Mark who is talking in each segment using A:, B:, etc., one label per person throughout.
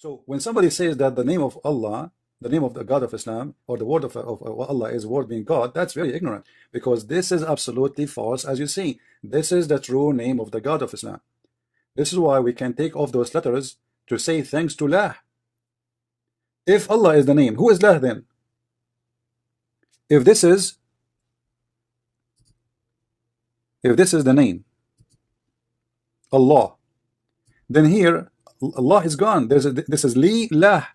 A: So when somebody says that the name of Allah, the name of the God of Islam, or the word of Allah is word being God, that's very ignorant, because this is absolutely false. As you see, this is the true name of the God of Islam. This is why we can take off those letters to say thanks to Allah. If Allah is the name, who is Allah then? If this is the name, Allah, then here Allah is gone. This is Li Lah.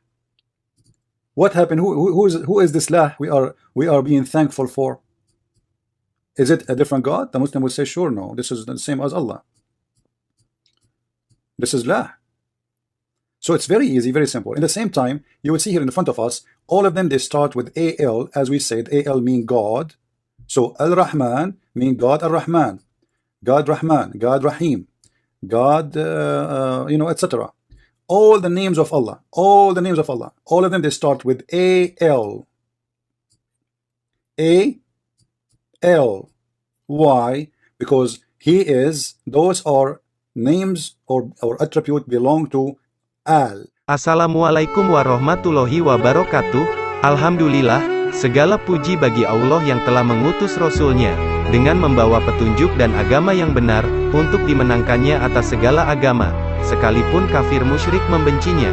A: What happened? Who is this Lah we are being thankful for? Is it a different God? The Muslim would say, sure, no. This is the same as Allah. This is Lah. So it's very easy, very simple. In the same time, you will see here in front of us, all of them, they start with AL. As we said, AL mean God. So Al-Rahman mean God Ar-Rahman, God Rahman, God Rahim, God, etc. All the names of Allah, all the names of Allah, all of them, they start with AL. A-L. Why? Because He is, those are names or attribute belong to Al.
B: Assalamualaikum warahmatullahi wabarakatuh. Alhamdulillah, segala puji bagi Allah yang telah mengutus Rasul-Nya dengan membawa petunjuk dan agama yang benar untuk dimenangkannya atas segala agama, sekalipun kafir musyrik membencinya.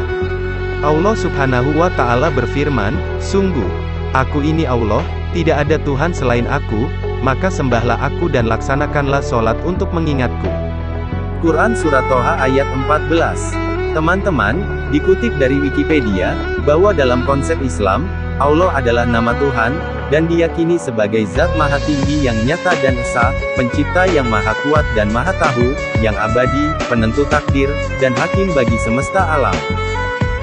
B: Allah Subhanahu wa Ta'ala berfirman, "Sungguh, Aku ini Allah, tidak ada Tuhan selain Aku, maka sembahlah Aku dan laksanakanlah sholat untuk mengingatku." Quran Surat Toha ayat 14. Teman-teman, dikutip dari Wikipedia, bahwa dalam konsep Islam, Allah adalah nama Tuhan, dan diyakini sebagai zat maha tinggi yang nyata dan esa, pencipta yang maha kuat dan maha tahu, yang abadi, penentu takdir, dan hakim bagi semesta alam.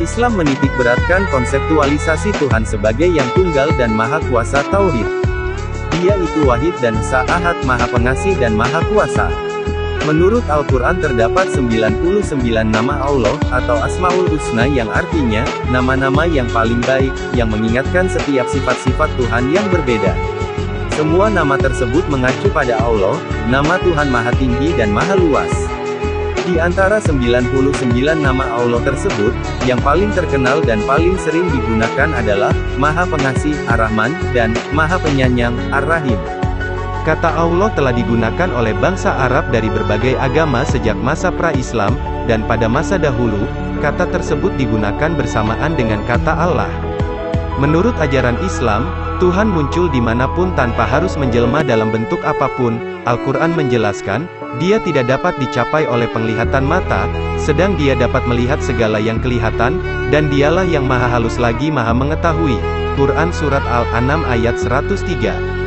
B: Islam menitik beratkan konseptualisasi Tuhan sebagai yang tunggal dan maha kuasa tauhid. Dia itu wahid dan esa, ahad, maha pengasih dan maha kuasa. Menurut Al-Quran terdapat 99 nama Allah, atau Asmaul Husna yang artinya, nama-nama yang paling baik, yang mengingatkan setiap sifat-sifat Tuhan yang berbeda. Semua nama tersebut mengacu pada Allah, nama Tuhan Maha Tinggi dan Maha Luas. Di antara 99 nama Allah tersebut, yang paling terkenal dan paling sering digunakan adalah, Maha Pengasih, Ar-Rahman, dan Maha Penyayang, Ar-Rahim. Kata Allah telah digunakan oleh bangsa Arab dari berbagai agama sejak masa pra-Islam, dan pada masa dahulu, kata tersebut digunakan bersamaan dengan kata Allah. Menurut ajaran Islam, Tuhan muncul dimanapun tanpa harus menjelma dalam bentuk apapun. Al-Quran menjelaskan, Dia tidak dapat dicapai oleh penglihatan mata, sedang Dia dapat melihat segala yang kelihatan, dan Dialah yang maha halus lagi maha mengetahui. Quran Surat Al-An'am ayat 103.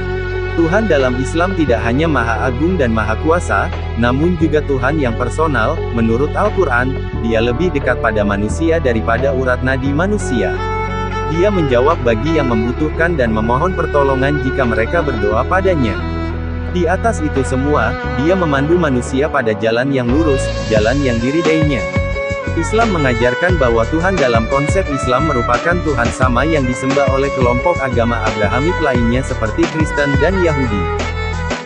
B: Tuhan dalam Islam tidak hanya Maha Agung dan Maha Kuasa, namun juga Tuhan yang personal. Menurut Al-Quran, Dia lebih dekat pada manusia daripada urat nadi manusia. Dia menjawab bagi yang membutuhkan dan memohon pertolongan jika mereka berdoa padanya. Di atas itu semua, Dia memandu manusia pada jalan yang lurus, jalan yang diridainya. Islam mengajarkan bahwa Tuhan dalam konsep Islam merupakan Tuhan sama yang disembah oleh kelompok agama Abrahamik lainnya seperti Kristen dan Yahudi.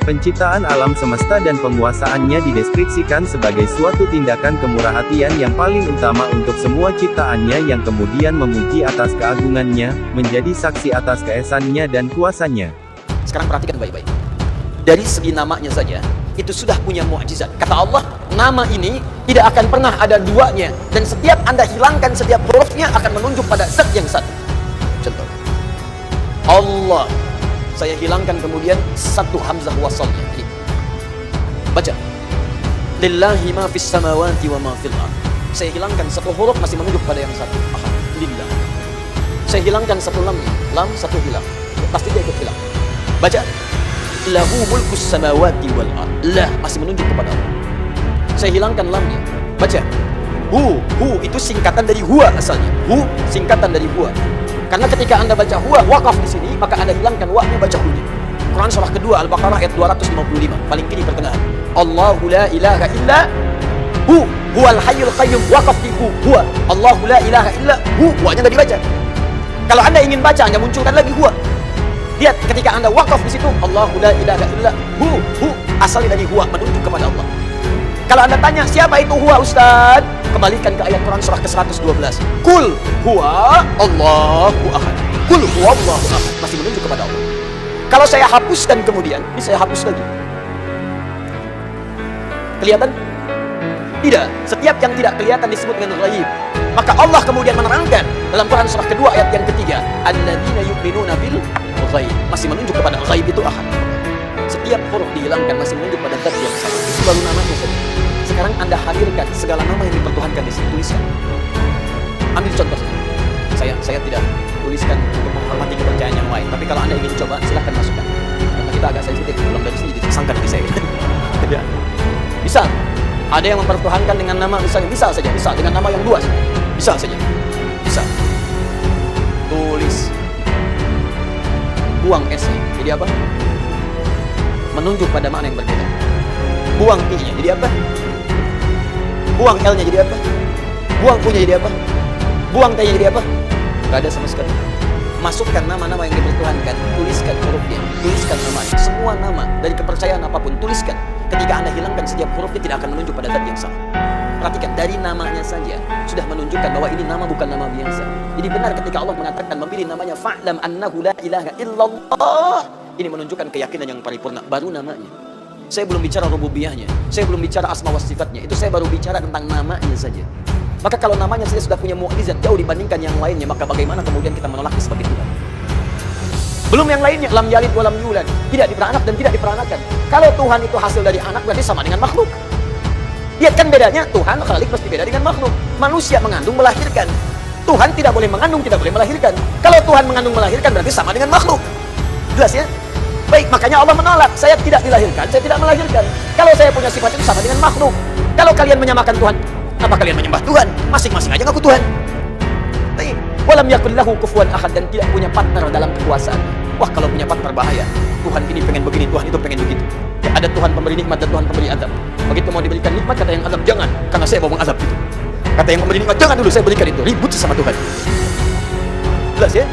B: Penciptaan alam semesta dan penguasaannya dideskripsikan sebagai suatu tindakan kemurahhatian yang paling utama untuk semua ciptaannya yang kemudian memuji atas keagungannya, menjadi saksi atas keesannya dan kuasanya.
C: Sekarang perhatikan baik-baik. Dari segi namanya saja, itu sudah punya mukjizat. Kata Allah, nama ini tidak akan pernah ada duanya, dan setiap Anda hilangkan setiap hurufnya akan menunjuk pada zat yang satu. Contoh, Allah, saya hilangkan kemudian satu hamzah wasalnya. Baca, lillahi ma fis samawati wa ma fil ard. Saya hilangkan satu huruf masih menunjuk pada yang satu. Alhamdulillah. Saya hilangkan satu lamnya, lam satu hilang, pasti dia ikut hilang. Baca, lahu mulkus samawati wal ard. Lah masih menunjuk kepada Allah. Saya hilangkan lamnya. Baca, hu itu singkatan dari huwa asalnya. Hu singkatan dari huwa. Karena ketika Anda baca huwa waqaf di sini, maka Anda hilangkan wa-nya, baca hu-nya. Quran surah kedua Al-Baqarah ayat 255, paling kiri pertengahan. Allahu la ilaha illa hu huwal hayyul qayyum, waqaf di hu huwa. Allahu la ilaha illa hu, wa-nya enggak dibaca. Kalau Anda ingin baca, Anda munculkan lagi huwa. Lihat, ketika Anda wakaf di situ, Allahu la ilaha illa hu asalnya dari huwa, menunjuk kepada Allah. Kalau Anda tanya, siapa itu huwa Ustaz? kembalikan ke ayat Quran surah ke-112. Kul huwa Allahu ahad. Kul huwa Allahu ahad. Masih menunjuk kepada Allah. Kalau saya hapuskan kemudian, ini saya hapus lagi. Kelihatan? Tidak. Setiap yang tidak kelihatan disebut dengan ghaib. Maka Allah kemudian menerangkan dalam Quran surah kedua ayat yang ketiga, alladzina yu'minuna bil ghaib. Masih menunjuk kepada ghaib itu ahad. Setiap huruf dihilangkan masih menunjuk pada zat yang sama. Itu baru namanya saja. Sekarang Anda hadirkan segala nama yang dipertuhankan di sini, tuliskan. Ambil contoh. Saya tidak tuliskan untuk menghormati kepercayaan yang lain. Tapi kalau Anda ingin coba, silahkan masukkan. Karena kita agak sensitif, belum dari sini jadi tersangka dari saya. Bisa. Ada yang mempertuhankan dengan nama misalnya, bisa saja, bisa dengan nama yang luas, bisa saja, bisa. Tulis, buang S-nya, jadi apa? Menunjuk pada makna yang berbeda. Buang I-nya, jadi apa? Buang L-nya, jadi apa? Buang U-nya, jadi apa? Buang T-nya, jadi apa? Gak ada sama sekali. Masukkan nama-nama yang dipertuhankan, tuliskan hurufnya, tuliskan namanya. Semua nama dari kepercayaan apapun, tuliskan. Ketika Anda hilangkan setiap huruf, dia tidak akan menunjuk pada zat yang sama. Perhatikan, dari namanya saja sudah menunjukkan bahwa ini nama bukan nama biasa. Jadi benar ketika Allah mengatakan memilih namanya fa'lam annahu la ilaha illallah. Ini menunjukkan keyakinan yang paripurna, baru namanya. Saya belum bicara rububiyahnya, saya belum bicara asma wa sifatnya. Itu saya baru bicara tentang namanya saja. Maka kalau namanya saja sudah punya mukjizat jauh dibandingkan yang lainnya, maka bagaimana kemudian kita menolaknya sebagai Tuhan? Belum yang lainnya, lam yalid wa lam yulad, tidak diperanak dan tidak diperanakan. Kalau Tuhan itu hasil dari anak berarti sama dengan makhluk. Lihat kan bedanya, Tuhan Khalik mesti beda dengan makhluk. Manusia mengandung melahirkan. Tuhan tidak boleh mengandung, tidak boleh melahirkan. Kalau Tuhan mengandung melahirkan berarti sama dengan makhluk. Jelas ya? Baik, makanya Allah menolak, saya tidak dilahirkan, saya tidak melahirkan. Kalau saya punya sifat itu sama dengan makhluk. Kalau kalian menyamakan Tuhan, apa kalian menyembah Tuhan? Masing-masing aja ngaku Tuhan. Walam yakul lahu kufuwan ahad, dan tidak punya partner dalam kekuasaan. Wah, kalau punya partner bahaya. Tuhan ini pengen begini, Tuhan itu pengen begitu. Ya, ada Tuhan pemberi nikmat dan Tuhan pemberi azab. Begitu mau diberikan nikmat, kata yang azab jangan, karena saya mau mengazab itu. Kata yang memberi nikmat jangan dulu, saya berikan itu. Ribut sama Tuhan. Jelas ya?